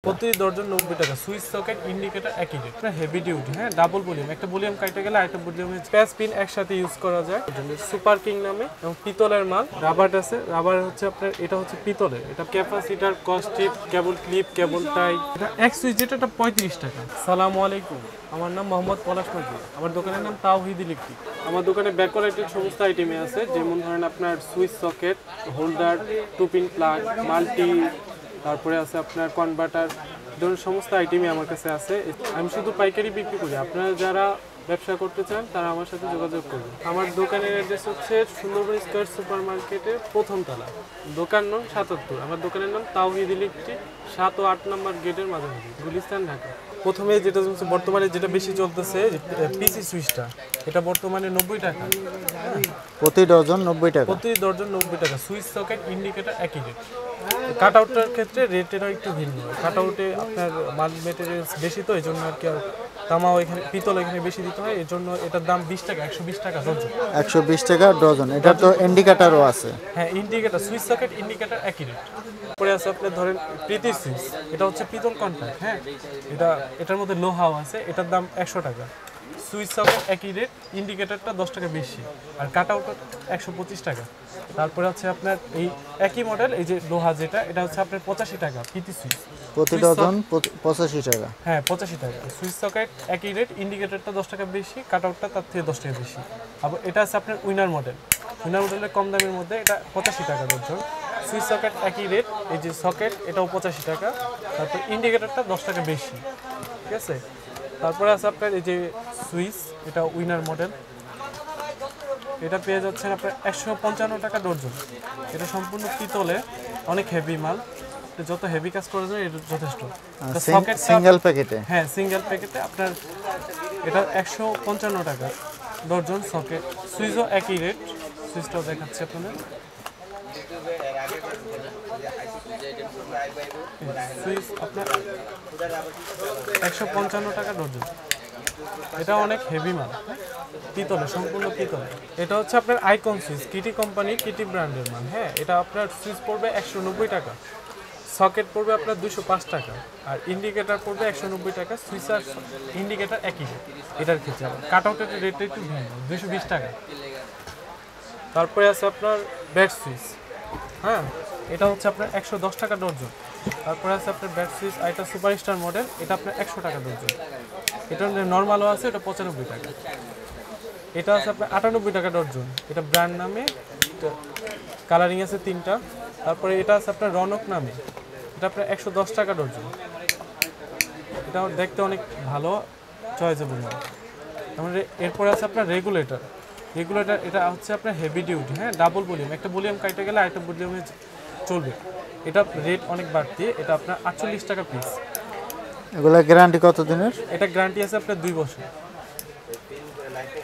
প্রতি দর্জন 90 টাকা। Switch socket indicator একই রেট। হেভি ডিউটি, হ্যাঁ, ডাবল ভলিউম, একটা ভলিউম কাটে গেলে আরেকটা ভলিউমে প্যাচ পিন একসাথে ইউজ করা যায়। সুপার কিং নামে এবং পিতলের মাল। রাবার আছে, রাবার হচ্ছে আপনার, এটা হচ্ছে পিতলের, এটা ক্যাপাসিটার, কস্টিপ, কেবল ক্লিপ, কেবল টাই। এটা এক সুইচ যেটা, এটা 35 টাকা। আসসালামু আলাইকুম, আমার নাম মোহাম্মদ পলাশ মজিদ, আমার দোকানের নাম তাওহিদ ইলেকট্রিক। আমার দোকানে ব্যাকওয়ারেটেড সমস্ত আইটেমে আছে, যেমন ধরেন আপনার switch socket, holder, 2 pin plug, multi, তারপরে আছে আপনার কনভার্টার, ধরুন সমস্ত আইটেমই আমার কাছে আছে। আমি শুধু পাইকারি বিক্রি করি, আপনারা যারা ব্যবসা করতে চান তারা আমার সাথে যোগাযোগ করবেন। আমার দোকানের অ্যাড্রেস হচ্ছে সুন্দরবন স্কয়ার সুপার মার্কেটের প্রথম তলা, দোকান নং 77। আমার দোকানের নাম তাওহিদ ইলেকট্রিক, 7 ও 8 নম্বর গেটের মাঝামাঝি, গুলিস্তান, ঢাকা। প্রথমে যেটা বর্তমানে যেটা বেশি চলতেছে পিসি সুইচটা, এটা বর্তমানে 90 টাকা প্রতি ডজন। 90 টাকা প্রতি ডজন, 90 টাকা। সুইচ সকেট ইন্ডিকেটর একই রেট। কাট আউটের ক্ষেত্রে রেটের একটু ভিন্ন। কাট আউটে আপনার মাল মেটেরিয়ালস বেশি, তো এই জন্য আর কি তামাও এখানে, পিতল এখানে বেশি দিতে হয়, এই জন্য এটার দাম 20 টাকা, 120 টাকা ডজন। 120 টাকা ডজন। এটা তো ইন্ডিকেটরও আছে। হ্যাঁ, ইন্ডিকেটর, সুইচ সকেট ইন্ডিকেটর একই রেট। পরে আছে আপনার ধরেন প্রীতি সুইচ, এটা হচ্ছে পিতল কন্ট্যাক্ট, হ্যাঁ, এটার মধ্যে লোহাও আছে, এটার দাম 100 টাকা। সুইচ সকেট একই রেট, ইন্ডিকেটরটা 10 টাকা বেশি, আর কাট আউট 125 টাকা। তারপরে হচ্ছে আপনার এই একই মডেল, এই যে লোহা যেটা, এটা হচ্ছে আপনার 85 টাকা প্রীতি সুইচ, প্রতি ডজন 85 টাকা। হ্যাঁ, 85 টাকা। সুইচ সকেট একই রেট, ইন্ডিকেটরটা 10 টাকা বেশি, কাট আউটটা তার থেকে 10 টাকা বেশি। আবার এটা আছে আপনার উইনার মডেল, উইনার মডেলের কম দামের মধ্যে, এটা 85 টাকা ডজন। সুইচ সকেট একই রেট, এই যে সকেট, এটাও 85 টাকা, তারপর ইন্ডিকেটরটা 10 টাকা বেশি, ঠিক আছে। তারপরে আছে আপনার এই যে সুইচ, এটা উইনার মডেল, এটা পেয়ে যাচ্ছেন আপনার 155 টাকা ডজন। এটা সম্পূর্ণ পিতলে, অনেক হেভি মাল, যত হেভি কাজ করা যায় এটা যথেষ্ট। সিঙ্গেল প্যাকেটে, হ্যাঁ, সিঙ্গেল প্যাকেটে আপনার এটা 155 টাকা ডজন সকেট। সুইচও একই রেট, সুইচটাও দেখাচ্ছি আপনাদের। সুইচ আপনার 155 টাকা ডজন। এটা অনেক হেভি মাল, পিতলে, সম্পূর্ণ পিতলে। এটা হচ্ছে আপনার icon switch, Kitty company, Kitty ব্র্যান্ডের মাল, হ্যাঁ। এটা আপনার সুইচ পড়বে 190 টাকা, সকেট পড়বে আপনার 205 টাকা, আর ইন্ডিকেটর পড়বে 190 টাকা। সুইচ আর ইন্ডিকেটর একই রেট এটার ক্ষেত্রে। কাট আউটের রেটটা একটু ভিন্ন, 220 টাকা। তারপরে আছে আপনার ব্যাট সুইচ, হ্যাঁ, এটা হচ্ছে আপনার 110 টাকা ডজন। তারপরে আছে আপনার ব্যাট সুইচ, এটা সুপারস্টার মডেল, এটা আপনার 100 টাকা ডজন। এটা নর্মালও আছে, এটা 95 টাকা। এটা আছে আপনার 98 টাকা ডজন, এটা ব্র্যান্ড নামে, কালারিং আছে 3টা। তারপরে এটা আছে আপনার রনক নামে, এটা আপনার 110 টাকা ডজন। এটা দেখতে অনেক ভালো, চয়েসেবল মাল। এরপরে আছে আপনার রেগুলেটর, এটা হচ্ছে আপনার হেভি ডিউটি, হ্যাঁ, ডাবল ভলিউম, একটা ভলিউম কাটে গেলে আরেকটা ভলিউমে চলবে। এটা রেট অনেক বাড়তি, এটা আপনার 48 টাকা পিস। এগুলা গ্যারান্টি কত দিনের? এটা গ্যারান্টি আছে আপনার 2 বছর।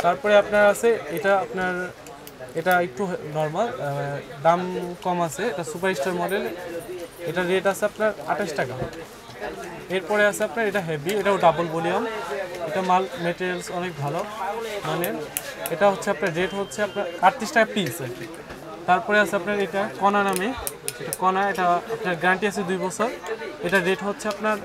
তারপরে আপনার আছে এটা আপনার, এটা একটু নর্মাল, দাম কম আছে, এটা সুপারস্টার মডেল, এটা রেট আছে আপনার 28 টাকা। এরপরে আছে আপনার এটা হেভি, এটাও ডাবল ভলিউম, এটা মাল মেটেরিয়ালস অনেক ভালো মানে, এটা হচ্ছে আপনার রেট হচ্ছে আপনার 38 টাকা পিস আর কি। তারপরে আছে আপনার এটা কণা নামে, এটা কণা, এটা আপনার গ্যারান্টি আছে 2 বছর, এটা রেট হচ্ছে আপনার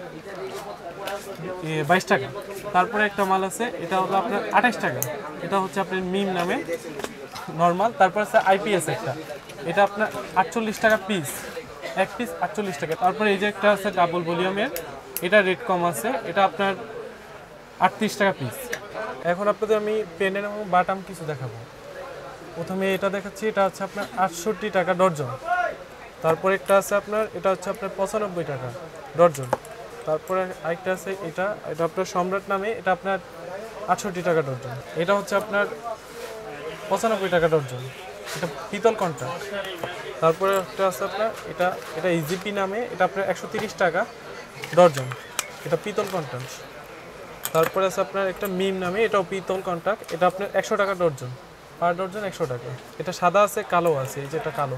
22 টাকা। তারপরে একটা মাল আছে, এটা হলো আপনার 28 টাকা, এটা হচ্ছে আপনার মিম নামে, নর্মাল। তারপর আছে আইপিএস একটা, এটা আপনার 48 টাকা পিস, এক পিস 48 টাকা। তারপরে এই যে একটা আছে ডাবল ভলিউমের, এটা রেট কম আছে, এটা আপনার 38 টাকা পিস। এখন আপনাদের আমি পেনের এবং বাটাম কিছু দেখাবো। প্রথমে এটা দেখাচ্ছি, এটা হচ্ছে আপনার 68 টাকা ডজন। তারপরে একটা আছে আপনার, এটা হচ্ছে আপনার 95 টাকা ডজন। তারপরে আরেকটা আছে, এটা আপনার সম্রাট নামে, এটা আপনার 68 টাকা ডজন। এটা হচ্ছে আপনার 95 টাকা ডজন, এটা পিতল কন্ট্রাক্ট। তারপরে একটা আছে আপনার, এটা ইজিপি নামে, এটা আপনার 130 টাকা ডজন, এটা পিতল কন্ট্রাক্ট। তারপরে আছে আপনার একটা মিম নামে, এটাও পিতল কন্ট্রাক্ট, এটা আপনার 100 টাকা ডজন, পার ডজন 100 টাকা। এটা সাদা আছে, কালো আছে, এই যে এটা কালো।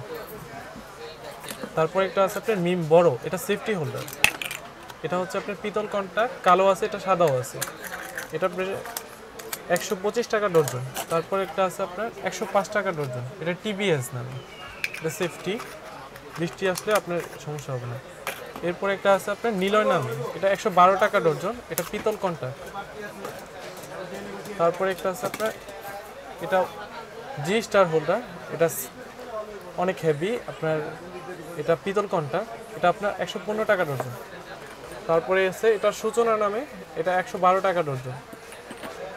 তারপরে একটা আছে আপনার মিম বড়, এটা সেফটি হোল্ডার, এটা হচ্ছে আপনার পিতল কন্ট্রাক্ট, কালো আছে, এটা সাদাও আছে, এটা আপনার 125 টাকা ডজন। তারপর একটা আছে আপনার 105 টাকা ডজন, এটা টিবিএস নামে, এটা সেফটি, বৃষ্টি আসলে আপনার সমস্যা হবে না। এরপরে একটা আছে আপনার নিলয় নামে, এটা 112 টাকা ডজন, এটা পিতল কন্টাক্ট। তারপরে একটা আছে আপনার এটা জি স্টার হোল্ডার, এটা অনেক হেভি আপনার, এটা পিতল কন্টাক্ট, এটা আপনার 115 টাকা ডজন। তারপরে আছে এটা সূচনা নামে, এটা 112 টাকা ডজন।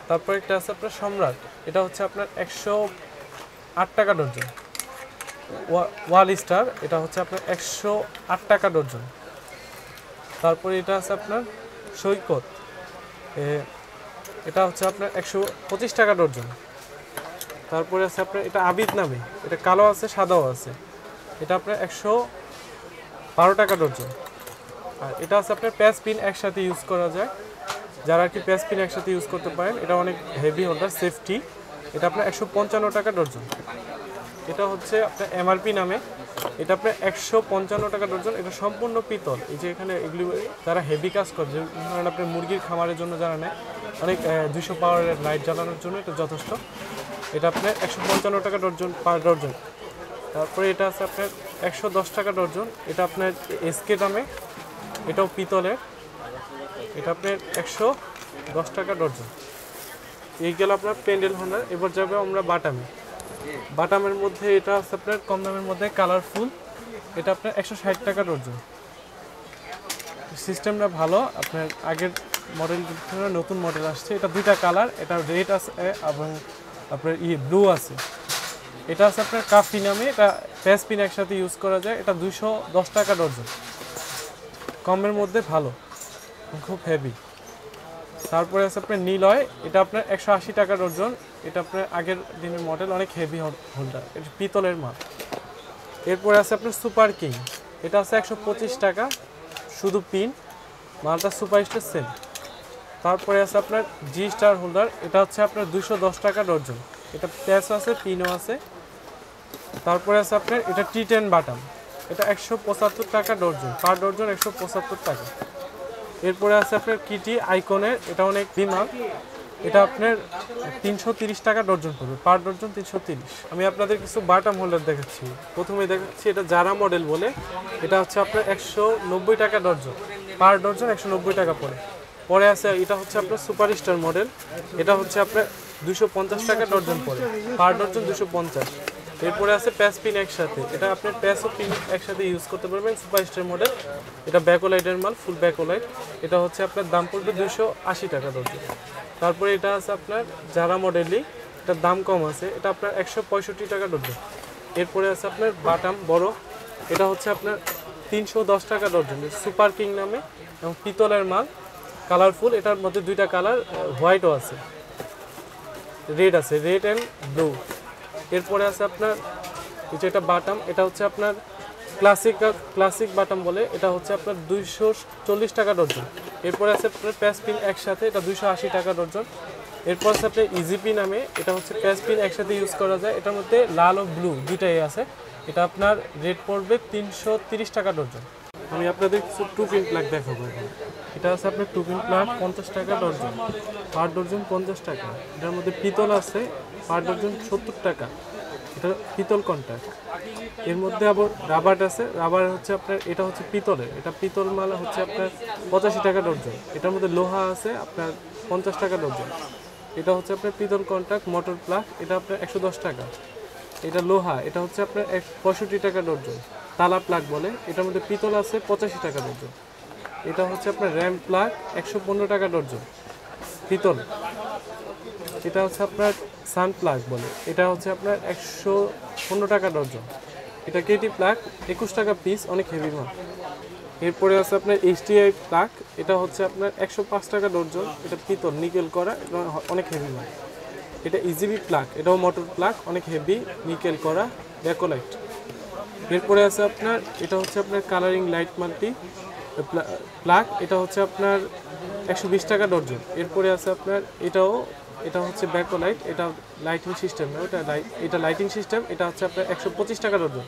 তারপরে একটা আছে আপনার সম্রাট, এটা হচ্ছে আপনার 108 টাকা ডজন। ওয়াল স্টার, এটা হচ্ছে আপনার 108 টাকা ডজন। তারপরে এটা আছে আপনার সৈকত, এটা হচ্ছে আপনার 125 টাকা ডজন। তারপরে আছে আপনার এটা আবিদ নামে, এটা কালো আছে সাদাও আছে, এটা আপনার 112 টাকা ডজন। আর এটা আছে আপনার প্যাচ পিন একসাথে ইউজ করা যায়, যারা আর কি প্যাচ পিন একসাথে ইউজ করতে পারেন, এটা অনেক হেভি হোল্ডার, সেফটি, এটা আপনার 155 টাকা ডজন। এটা হচ্ছে আপনার এমআরপি নামে, এটা আপনার 155 টাকা ডজন। এটা সম্পূর্ণ পিতল। এই যে এখানে এগুলি যারা হেভি কাজ করে, যে ধরেন আপনার মুরগির খামারের জন্য যারা নেয়, অনেক 200 পাওয়ারের লাইট জ্বালানোর জন্য এটা যথেষ্ট। এটা আপনার 155 টাকা ডজন পার ডজন। তারপরে এটা আছে আপনার 110 টাকা ডজন, এটা আপনার এসকে নামে, এটাও পিতলের, এটা আপনার 110 টাকা ডজন। এই গেল আপনার প্যান্ডেল হোল্ডার। এবার যাবে আমরা বাটামে। বাটামের মধ্যে এটা আছে আপনার কম দামের মধ্যে কালারফুল, এটা আপনার 160 টাকা ডজন। সিস্টেমটা ভালো, আপনার আগের মডেল নতুন মডেল আসছে, এটা দুইটা কালার, এটা রেড আছে এবং আপনার ব্লু আছে। এটা আছে আপনার কাফি নামে, এটা প্যাচ পিন একসাথে ইউজ করা যায়, এটা 210 টাকা ডজন। কমের মধ্যে ভালো, খুব হেভি। তারপরে আছে আপনার নিলয়, এটা আপনার 180 টাকা ডজন, এটা আপনার আগের দিনের মডেল, অনেক হেভি হোল্ডার, এটা পিতলের মাল। এরপরে আছে আপনার সুপার কিং, এটা আছে 125 টাকা, শুধু পিন, মালটা সুপার স্টার সেল। তারপরে আছে আপনার জি স্টার হোল্ডার, এটা হচ্ছে আপনার 210 টাকা ডজন, এটা প্যাচ আছে পিনও আছে। তারপরে আছে আপনার এটা টি10 বাটাম, এটা 175 টাকা ডজন, পার ডজন 175 টাকা। এরপরে আছে আপনার কিটি আইকনের, এটা অনেক ডিমান্ড, এটা আপনার 330 টাকা ডজন পড়বে, পার ডজন 330। আমি আপনাদের কিছু বাটাম হোল্ডার দেখাচ্ছি। প্রথমে দেখাচ্ছি এটা যারা মডেল বলে, এটা হচ্ছে আপনার 190 টাকা ডজন, পার ডজন 190 টাকা পড়ে। পরে আছে এটা হচ্ছে আপনার সুপার স্টার মডেল, এটা হচ্ছে আপনার 250 টাকা ডজন পড়ে, পার ডজন 250। এরপরে আছে প্যাচ পিন একসাথে, এটা আপনার প্যাচ ও পিন একসাথে ইউজ করতে পারবেন, সুপার স্টার মডেল, এটা ব্যাকোলাইটের মাল, ফুল ব্যাকোলাইট, এটা হচ্ছে আপনার দাম পড়বে 280 টাকা ডজন। তারপরে এটা আছে আপনার যারা মডেলই, এটার দাম কম আছে, এটা আপনার 165 টাকা ডজন। এরপরে আছে আপনার বাটাম বড়, এটা হচ্ছে আপনার 310 টাকা ডজন, সুপার কিং নামে, এবং পিতলের মাল, কালারফুল, এটার মধ্যে দুইটা কালার, হোয়াইটও আছে, রেড আছে, রেড অ্যান্ড ব্লু। এরপরে আছে আপনার এটা বাটাম, এটা হচ্ছে আপনার ক্লাসিক বাটাম বলে, এটা হচ্ছে আপনার 240 টাকা ডজন। এরপরে আছে আপনার প্যাচ পিন একসাথে, এটা 280 টাকা ডজন। এরপর আছে আপনার ইজিপি নামে, এটা হচ্ছে প্যাচ পিন একসাথে ইউজ করা যায়, এটার মধ্যে লাল ও ব্লু দুইটাই আছে, এটা আপনার রেট পড়বে 330 টাকা ডজন। আমি আপনাদের কিছু টু পিন প্লাগ দেখাবো। এটা আছে আপনার টু পিন প্লাগ 50 টাকা ডজন, পার ডজন 50 টাকা। এটার মধ্যে পিতল আছে, পার ডজন 70 টাকা, এটা পিতল কন্টাক্ট। এর মধ্যে আবার রাবার আছে, রাবার হচ্ছে আপনার, এটা হচ্ছে পিতলের, এটা পিতল মাল হচ্ছে আপনার 85 টাকা ডজন। এটার মধ্যে লোহা আছে আপনার 50 টাকা ডজন। এটা হচ্ছে আপনার পিতল কন্টাক্ট মোটর প্লাগ, এটা আপনার 110 টাকা। এটা লোহা, এটা হচ্ছে আপনার 65 টাকা ডজন, তালা প্লাগ বলে, এটার মধ্যে পিতল আছে 85 টাকা ডজন। এটা হচ্ছে আপনার র্যাম প্লাগ 115 টাকা ডজন, পিতল। এটা হচ্ছে আপনার সান প্লাগ বলে, এটা হচ্ছে আপনার 115 টাকা ডজন। এটা কেটি প্লাগ 21 টাকা পিস, অনেক হেভি মাল। এরপরে আছে আপনার এইচডিআই প্লাগ, এটা হচ্ছে আপনার 105 টাকা ডজন, এটা পিতল নিকেল করা, এটা অনেক হেভি মাল। এটা ইজিবি প্লাগ, এটাও মোটর প্লাগ, অনেক হেভি, নিকেল করা, ব্যাকোলাইট। এরপরে আছে আপনার এটা হচ্ছে আপনার কালারিং লাইট মাল্টি প্লাগ, এটা হচ্ছে আপনার 120 টাকা ডজন। এরপরে আছে আপনার এটা হচ্ছে ব্যাকোলাইট, এটা লাইটিং সিস্টেম না, এটা লাইটিং সিস্টেম, এটা হচ্ছে আপনার 125 টাকা ডজন।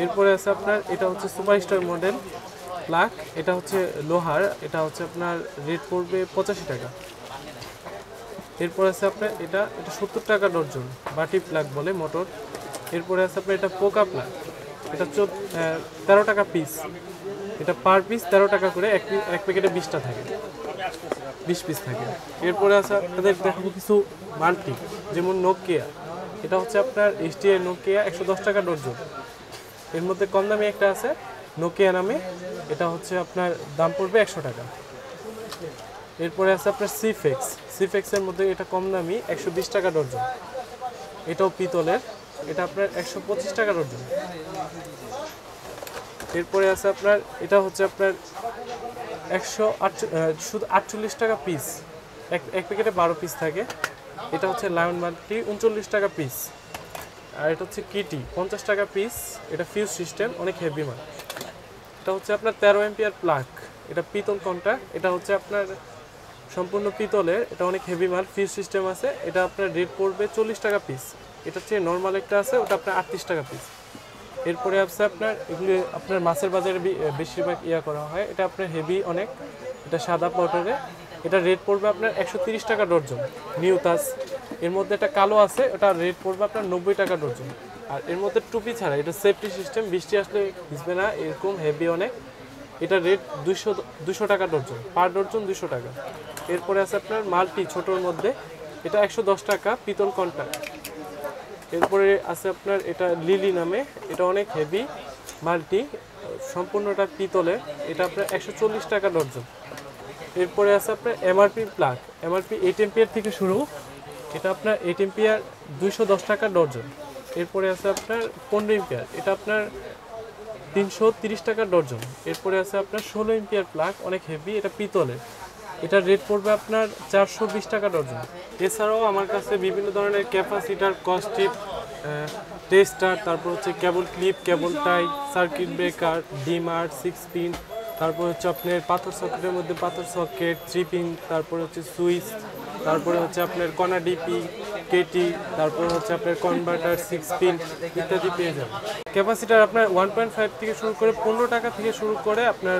এরপরে আছে আপনার এটা হচ্ছে সুপার স্টার মডেল প্লাগ, এটা হচ্ছে লোহার, এটা হচ্ছে আপনার রেট পড়বে 85 টাকা। এরপরে আছে আপনার এটা 70 টাকা ডজন, বাটি প্লাগ বলে, মোটর। এরপরে আছে আপনার এটা পোকা প্লাগ, এটা 13 টাকা পিস, এটা পার পিস 13 টাকা করে, এক প্যাকেটে 20টা থাকে, 20 পিস থাকে। এরপরে আছে আপনাদের দেখাবো কিছু মাল্টি, যেমন নোকিয়া। এটা হচ্ছে আপনার HTI নোকিয়া 110 টাকা ডজন। এর মধ্যে কম দামি একটা আছে নোকিয়া নামে, এটা হচ্ছে আপনার দাম পড়বে 100 টাকা। এরপরে আছে আপনার সিফেক্সের মধ্যে এটা কম দামি 120 টাকা ডজন, এটাও পিতলের, এটা আপনার 125 টাকা ডজন। এরপরে আছে আপনার এটা হচ্ছে আপনার 148 টাকা পিস, এক প্যাকেটে 12 পিস থাকে। এটা হচ্ছে লায়ন মাল্টি 39 টাকা পিস। আর এটা হচ্ছে কিটি 50 টাকা পিস, এটা ফিউজ সিস্টেম, অনেক হেভি মাল। এটা হচ্ছে আপনার 13 এম্পিয়ার প্লাগ, এটা পিতল কন্টাক্ট, এটা হচ্ছে আপনার সম্পূর্ণ পিতলের, এটা অনেক হেভি মাল, ফিউজ সিস্টেম আছে। এটা আপনার রেট পড়বে 40 টাকা পিস। এটা হচ্ছে নর্মাল একটা আছে, ওটা আপনার 38 টাকা পিস। এরপরে আছে আপনার এগুলি আপনার মাছের বাজারে বেশিরভাগ করা হয়, এটা আপনার হেভি অনেক, এটা সাদা পাউডারে, এটা রেট পড়বে আপনার 130 টাকা ডজন। নিউ তাজ, এর মধ্যে একটা কালো আছে, ওটা রেট পড়বে আপনার 90 টাকা ডজন। আর এর মধ্যে টুপি ছাড়া, এটা সেফটি সিস্টেম, বৃষ্টি আসলে ভিজবে না, এরকম হেভি অনেক, এটা রেট 200 টাকা ডজন, পার ডজন 200 টাকা। এরপরে আছে আপনার মাল্টি ছোটোর মধ্যে, এটা 110 টাকা, পিতল কন্টাক্ট। এরপরে আছে আপনার এটা লিলি নামে, এটা অনেক হেভি মাল্টি, সম্পূর্ণটা পিতলের, এটা আপনার 140 টাকা ডজন। এরপরে আছে আপনার এমআরপি প্লাগ, এমআরপি 8 এম্পিয়ার থেকে শুরু, এটা আপনার 8 এম্পিয়ার 210 টাকা ডজন। এরপরে আছে আপনার 15 এম্পিয়ার, এটা আপনার 330 টাকা ডজন। এরপরে আছে আপনার 16 এম্পিয়ার প্লাগ, অনেক হেভি, এটা পিতলের, এটা রেট পড়বে আপনার 420 টাকা ডজন। এছাড়াও আমার কাছে বিভিন্ন ধরনের ক্যাপাসিটার, কস্টিপ, টেস্টার, তারপর হচ্ছে কেবল ক্লিপ, কেবল টাই, সার্কিট ব্রেকার, ডিমার, 6 পিন, তারপর হচ্ছে আপনার পাথর সকেটের মধ্যে পাথর সকেট, 3 পিন, তারপরে হচ্ছে সুইচ, তারপরে হচ্ছে আপনার কণা ডিপি, কেটি, তারপর হচ্ছে আপনার কনভার্টার, 6 পিন ইত্যাদি পেয়ে যাবেন। ক্যাপাসিটার আপনার 1.5 থেকে শুরু করে 15 টাকা থেকে শুরু করে আপনার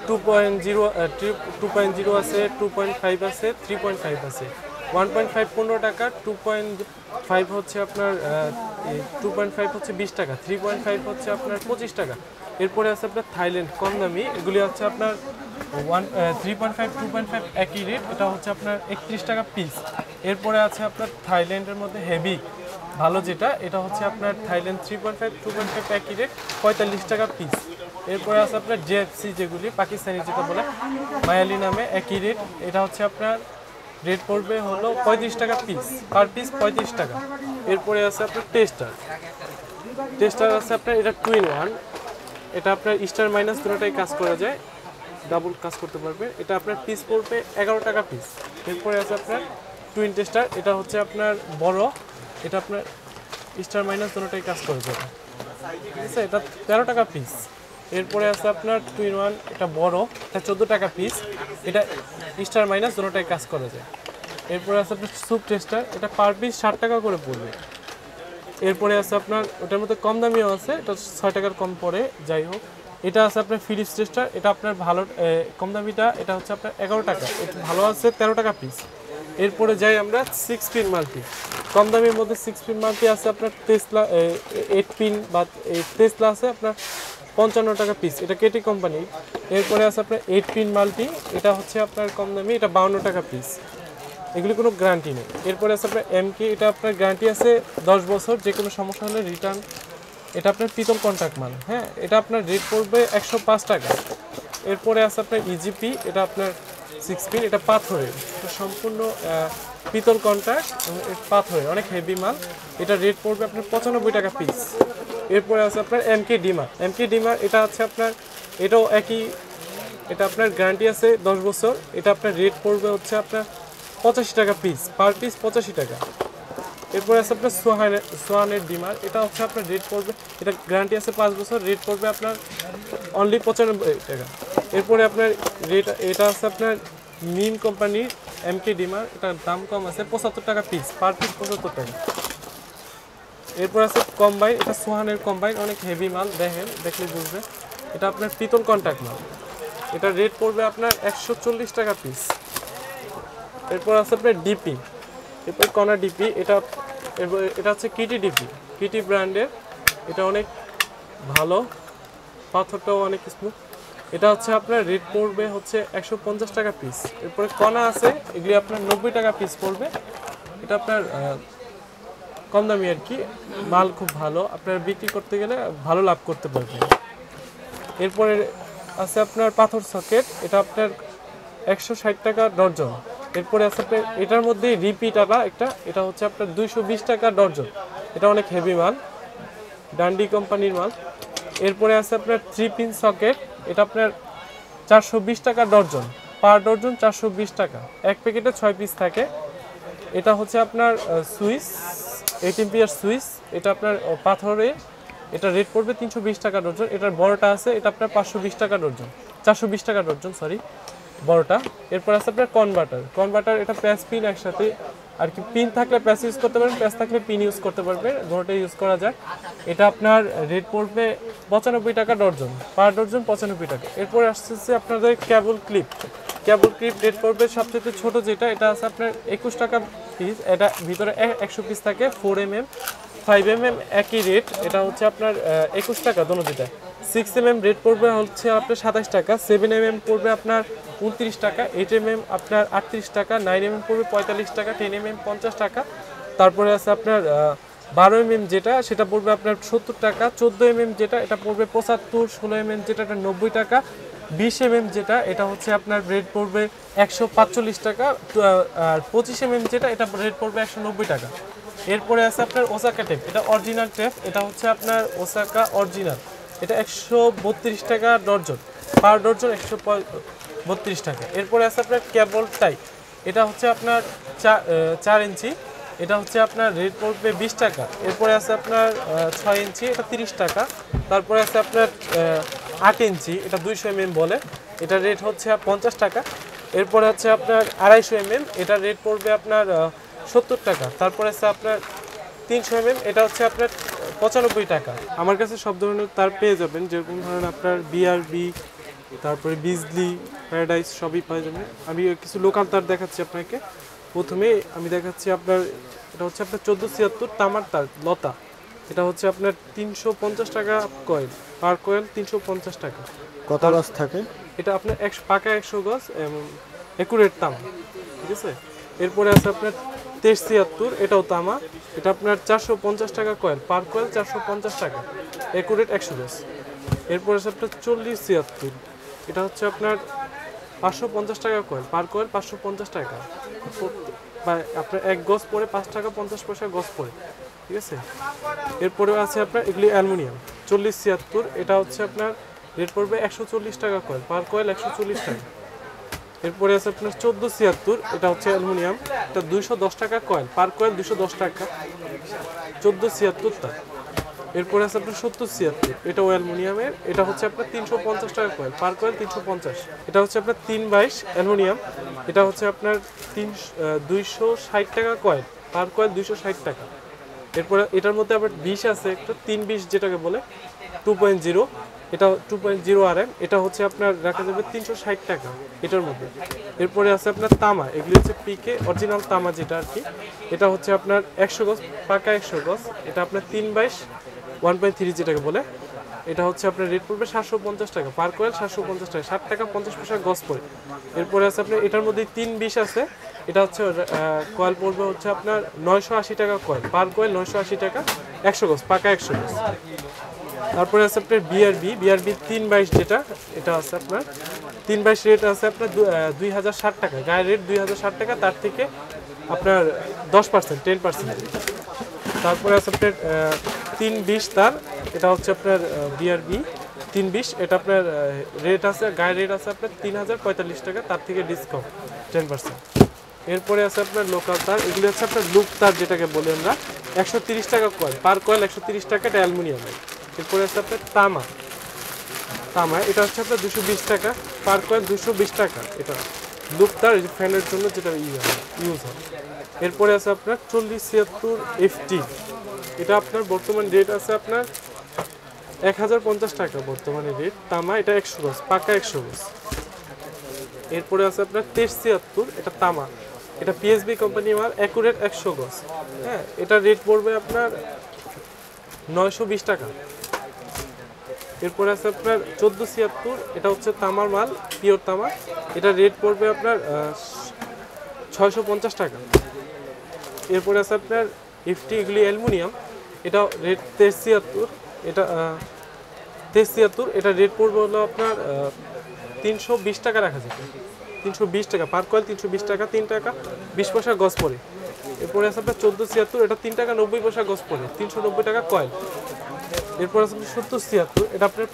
2.0 আছে, 2.5 আছে, 3.5 আছে। 1.5 15 টাকা, 2.5 হচ্ছে আপনার 2.5 হচ্ছে 20 টাকা, 3.5 হচ্ছে আপনার 25 টাকা। এরপরে আছে আপনার থাইল্যান্ড কম দামি, এগুলি হচ্ছে আপনার 3.5 2.5 একই রেট, এটা হচ্ছে আপনার 31 টাকা পিস। এরপরে আছে আপনার থাইল্যান্ডের মধ্যে হেভি ভালো যেটা, এটা হচ্ছে আপনার থাইল্যান্ড 3.5 2.5 একই রেট, 45 টাকা পিস। এরপরে আছে আপনার জেএফসি, যেগুলি পাকিস্তানি যেটা বলে মায়ালি নামে, একই রেট, এটা হচ্ছে আপনার রেট পড়বে হলো 35 টাকা পিস, পার পিস 35 টাকা। এরপরে আছে আপনার টেস্টার আছে আপনার, এটা 2 in 1, এটা আপনার স্টার মাইনাস দুটোটাই কাজ করা যায়, ডাবল কাজ করতে পারবে। এটা আপনার পিস পড়বে 11 টাকা পিস। এরপরে আছে আপনার টুইন টেস্টার, এটা হচ্ছে আপনার বড়, এটা আপনার স্টার মাইনাস দুটোটাই কাজ করে যাবে, ঠিক আছে, এটা 13 টাকা পিস। এরপরে আছে আপনার 2 in 1, এটা বড়, এটা 14 টাকা পিস, এটা স্টার মাইনাস দুটোটাই কাজ করা যায়। এরপরে আছে আপনার সুপ টেস্টার, এটা পার পিস 60 টাকা করে পড়বে। এরপরে আছে আপনার ওটার মধ্যে কম দামিও আছে, এটা 6 টাকার কম পড়ে, যাই হোক। এটা আছে আপনার ফিলিপস টেস্টার, এটা আপনার ভালো কম দামিটা, এটা হচ্ছে আপনার 11 টাকা, এটা ভালো আছে 13 টাকা পিস। এরপরে যাই আমরা 6 পিন মাল্টি, কম দামির মধ্যে 6 পিন মাল্টি আছে আপনার টেসলা 8 পিন বা টেসলা আছে আপনার 55 টাকা পিস, এটা কেটি কোম্পানি। এরপরে আছে আপনার 8 পিন মাল্টি, এটা হচ্ছে আপনার কম দামি, এটা 52 টাকা পিস, এগুলি কোনো গ্যারান্টি নেই। এরপরে আছে আপনার এমকে, এটা আপনার গ্যারান্টি আছে 10 বছর, যে কোনো সমস্যা হলে রিটার্ন, এটা আপনার পিতল কন্ট্যাক্ট মাল, হ্যাঁ, এটা আপনার রেট পড়বে 105 টাকা। এরপরে আছে আপনার ইজিপি, এটা আপনার 6 পিন, এটা পাথরের, এটা সম্পূর্ণ পিতল কন্ট্যাক্ট, পাথরের, অনেক হেভি মাল, এটা রেট পড়বে আপনার 95 টাকা পিস। এরপরে আছে আপনার এমকে ডিমার, এটা আছে আপনার, এটাও একই, এটা আপনার গ্যারান্টি আছে 10 বছর, এটা আপনার রেট পড়বে হচ্ছে আপনার 85 টাকা পিস, পার পিস 85 টাকা। এরপরে আছে আপনার সোয়ানের ডিমার, এটা হচ্ছে আপনার রেট পড়বে, এটা গ্যারান্টি আছে 5 বছর, রেট পড়বে আপনার অনলি 95 টাকা। এরপরে আপনার রেট, এটা আছে আপনার মিন কোম্পানির এমকে ডিমার, এটার দাম কম আছে, 75 টাকা পিস, পার পিস 75 টাকা। এরপর আছে কম্বাইন, এটা সোহানের কম্বাইন, অনেক হেভি মাল, দেখলে বুঝবে, এটা আপনার পিতল কন্ট্যাক্ট মাল, এটা রেট পড়বে আপনার 140 টাকা পিস। এরপর আছে আপনার ডিপি, এরপর কণা ডিপি, এটা হচ্ছে কিটি ব্র্যান্ডের, এটা অনেক ভালো, পাথরটাও অনেক স্মুথ, এটা হচ্ছে আপনার রেট পড়বে হচ্ছে 150 টাকা পিস। এরপরে কণা আছে, এগুলি আপনার 90 টাকা পিস পড়বে। এটা আপনার কম দামি আর কি, মাল খুব ভালো, আপনার বিক্রি করতে গেলে ভালো লাভ করতে পারবেন। এরপরে আছে আপনার পাথর সকেট, এটা আপনার 160 টাকা ডর্জন। এরপরে আছে আপনার এটার মধ্যে রিপিট আলা একটা, এটা হচ্ছে আপনার 220 টাকা ডর্জন। এটা অনেক হেভি মাল, ডান্ডি কোম্পানির মাল। এরপরে আছে আপনার 3 পিন সকেট, এটা আপনার 420 টাকা ডর্জন, পার ডর্জন 420 টাকা। এক প্যাকেটে 6 পিস থাকে। এটা হচ্ছে আপনার সুইচ 18 পিয়ার সুইচ, এটা আপনার পাথরে, এটা রেট পড়বে 320 টাকা ডর্জন। এটার বড়টা আছে, এটা আপনার 520 টাকা ডর্জন, 420 টাকা ডর্জন সরি, বড়টা। এরপর আছে আপনার কনভার্টার, এটা প্যাচ পিন একসাথে আর কি, পিন থাকলে প্যাচ ইউজ করতে পারবেন, প্যাচ থাকলে পিন ইউজ করতে পারবেন, দুটোটা ইউজ করা যায়। এটা আপনার রেট পড়বে 95 টাকা ডর্জন, পার ডর্জন 95 টাকা। এরপর আসছে আপনাদের কেবল ক্লিপ রেট পড়বে সবচেয়ে ছোট যেটা, এটা আছে আপনার 21 টাকা পিস। এটা ভিতরে 100 পিস থাকে, 4mm 5mm একই রেট, এটা হচ্ছে আপনার 21 টাকা দোনো দুটা। 6mm রেট পড়বে হচ্ছে আপনার 27 টাকা, 7mm পড়বে আপনার 29 টাকা, 8mm আপনার 38 টাকা, 9mm পড়বে 45 টাকা, 10mm 50 টাকা। তারপরে আছে আপনার 12mm যেটা, সেটা পড়বে আপনার 70 টাকা, 14mm যেটা এটা পড়বে 75, 16mm যেটা এটা 90 টাকা, 20mm যেটা এটা হচ্ছে আপনার রেট পড়বে 145 টাকা, আর 25mm যেটা এটা রেট পড়বে 190 টাকা। এরপরে আছে আপনার ওসাকা টেপ, এটা অরিজিনাল টেপ, এটা হচ্ছে আপনার ওসাকা অরিজিনাল, এটা 132 টাকা ডর্জন, পার ডর্জন 132 টাকা। এরপরে আছে আপনার কেবল টাই, এটা হচ্ছে আপনার 4 ইঞ্চি, এটা হচ্ছে আপনার রেট পড়বে 20 টাকা। এরপরে আছে আপনার 6 ইঞ্চি, এটা 30 টাকা। তারপরে আছে আপনার 8 ইঞ্চি, এটা 200mm বলে, এটা রেট হচ্ছে 50 টাকা। এরপরে হচ্ছে আপনার 250mm, এটা রেট পড়বে আপনার 70 টাকা। তারপরে আছে আপনার 300mm, এটা হচ্ছে আপনার 95 টাকা। আমার কাছে সব ধরনের তার পেয়ে যাবেন, যেরকম ধরেন আপনার বিআরবি, তারপরে বিজলি, প্যারাডাইস সবই পেয়ে যাবেন। আমি কিছু লোকাল তার দেখাচ্ছি আপনাকে। প্রথমে আমি দেখাচ্ছি আপনার, এটা হচ্ছে আপনার 1476 তামার তার লতা, এটা হচ্ছে আপনার 350 টাকা কয়েল, পার কয়েল 350 টাকা। কত গজ থাকে? এটা আপনার পাকা 100 গজ একুরেট তামা, ঠিক আছে। এরপরে আছে আপনার 2376, এটাও তামা, এটা আপনার 450 টাকা কয়েল, পার কয়েল 450 টাকা, একুরেট 100 গজ। এরপরে আছে আপনার 4076, এটা হচ্ছে আপনার 550 টাকা কয়েল, পার কয়েল 550 টাকা, বা আপনার 1 গজ পরে 5 টাকা 50 পয়সা গজ পরে, ঠিক আছে। এরপরে আছে আপনার এগুলি অ্যালুমিনিয়াম 4076, এটা হচ্ছে আপনার রেট পড়বে 140 টাকা কয়েল, পার কয়েল 140 টাকা। এরপরে আছে আপনার 1476, এটা হচ্ছে অ্যালুমিনিয়াম, এটা 210 টাকা কয়েল, পার কয়েল 210 টাকা, 1476টা। এরপরে আছে আপনার 7076, এটা অ্যালুমিনিয়ামের, এটা হচ্ছে আপনার 350 টাকা কয়েল, পার কয়েল 350। এটা হচ্ছে আপনার 322 অ্যালুমিনিয়াম, এটা হচ্ছে আপনার 260 টাকা কয়েল, পার কয়েল 260 টাকা। এরপরে এটার মধ্যে আবার 20 আছে একটা, 320 যেটাকে বলে 2.0, এটা 2.0 RM, এটা হচ্ছে আপনার রাখা যাবে 360 টাকা এটার মধ্যে। এরপরে আছে আপনার তামা, এগুলি হচ্ছে পিকে অরিজিনাল তামা যেটা আর কি, এটা হচ্ছে আপনার 100 গজ, পাকা 100 গজ, এটা আপনার 322 1.3 যেটাকে বলে, এটা হচ্ছে আপনার রেট পড়বে 750 টাকা, পার কয়েল 750 টাকা, 60 টাকা 50 পয়সা গজ পড়ে। এরপরে আছে আপনার এটার মধ্যে 320 আছে, এটা হচ্ছে কয়েল পড়বে হচ্ছে আপনার 980 টাকা কয়েল, পার কয়েল 980 টাকা, 100 গজ, পাকা 100 গজ। তারপরে আছে আপনার বিআরবি 322 যেটা, এটা আছে আপনার 322 রেট আছে আপনার 2060 টাকা, গায়ের রেট 2060 টাকা, তার থেকে আপনার 10% 10%। তারপরে আছে আপনার 320 তার, এটা হচ্ছে আপনার বিআরবি 320, এটা আপনার রেট আছে, গায়ের রেট আছে আপনার 3045 টাকা, তার থেকে ডিসকাউন্ট 10%। এরপরে আছে আপনার লোকাল তার, এগুলি হচ্ছে আপনার লুক তার যেটাকে বলি আমরা, 130 টাকা কয়েল, পার কয়েল 130 টাকা, এটা অ্যালুমিনিয়ামের। এরপরে আছে আপনার তামা, এটা হচ্ছে আপনার 220 টাকা, পার কয়েল 220 টাকা, এটা লুক তার ফ্যানের জন্য যেটা ইউজ হয়। এরপরে আছে আপনার 4076 FT, এটা আপনার বর্তমান রেট আছে আপনার 1050 টাকা বর্তমানে রেট, তামা, এটা 100 গজ, পাকা 100 গজ। এরপরে আছে আপনার 2376, এটা তামা, এটা পিএসবি কোম্পানি মাল, একুরেট 100 গজ, হ্যাঁ, এটা রেট পড়বে আপনার 920 টাকা। এরপরে আছে আপনার 1476, এটা হচ্ছে তামার মাল, পিওর তামা। এটা রেট পড়বে আপনার 650 টাকা। এরপরে আছে আপনার ইফটি, এগুলি অ্যালুমিনিয়াম, এটা রেট 1376, এটা 1376, এটা রেট পড়বে হলো আপনার 320 টাকা রাখা যাবে, 320 টাকা পার কয়েল, 320 টাকা, 3 টাকা 20 পয়সা গজ পড়ে। এরপরে আছে আপনার 1476, এটা 3 টাকা 90 পয়সা গজ পড়ে, 390 টাকা কয়েল। এরপর আছে 7076, এটা আপনার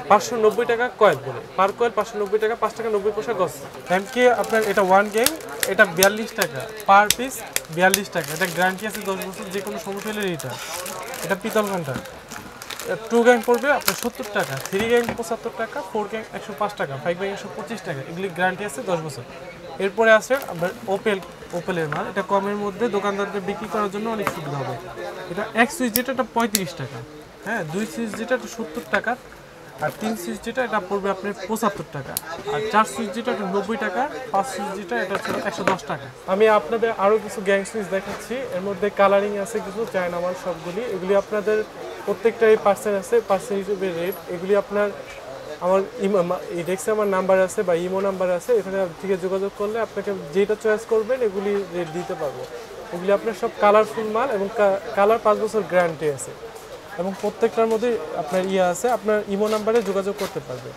590 টাকা কয়েল পড়ে, পার কয়েল 590 টাকা, 5 টাকা 90 পয়সা গজ। এমকে আপনার এটা 1 গ্যাং, এটা 42 টাকা পার পিস, 42 টাকা। এটা গ্যারান্টি আছে 10 বছর, যে কোনো সমস্যা হলে রিটার্ন। এটা পিতল ঘন্টা, 2 গ্যাং পড়বে আপনার 70 টাকা, 3 গ্যাং 75 টাকা, 4 গ্যাং 105 টাকা, 5 গ্যাং 125 টাকা। এগুলি গ্যারান্টি আছে 10 বছর। এরপরে আছে আপনার ওপেলের মাল, এটা কমের মধ্যে দোকানদারদের বিক্রি করার জন্য অনেক সুবিধা হবে। এটা 1 সুইচ যেটা, এটা 35 টাকা, হ্যাঁ। 2 সুইচ যেটা, এটা 70 টাকা। আর 3 সুইচ যেটা, এটা পড়বে আপনার 75 টাকা। আর 4 সুইচ যেটা, এটা 90 টাকা। 5 সুইচ যেটা, এটা হচ্ছে 110 টাকা। আমি আপনাদের আরও কিছু গ্যাং সুইচ দেখাচ্ছি। এর মধ্যে কালারিং আছে কিছু, চায়না মাল সবগুলি। এগুলি আপনাদের প্রত্যেকটাই পার্সেন্ট আছে, পার্সেন্ট হিসেবে রেট। এগুলি আপনার আমার এই ডেস্কে আমার নাম্বার আছে বা ইমো নাম্বার আছে, এখানে থেকে যোগাযোগ করলে আপনাকে যেটা চয়েস করবেন এগুলি রেট দিতে পারবো। এগুলি আপনার সব কালারফুল মাল, এবং কালার 5 বছর গ্যারান্টি আছে, এবং প্রত্যেকটার মধ্যে আপনার আছে, আপনার ইমো নাম্বারে যোগাযোগ করতে পারবে।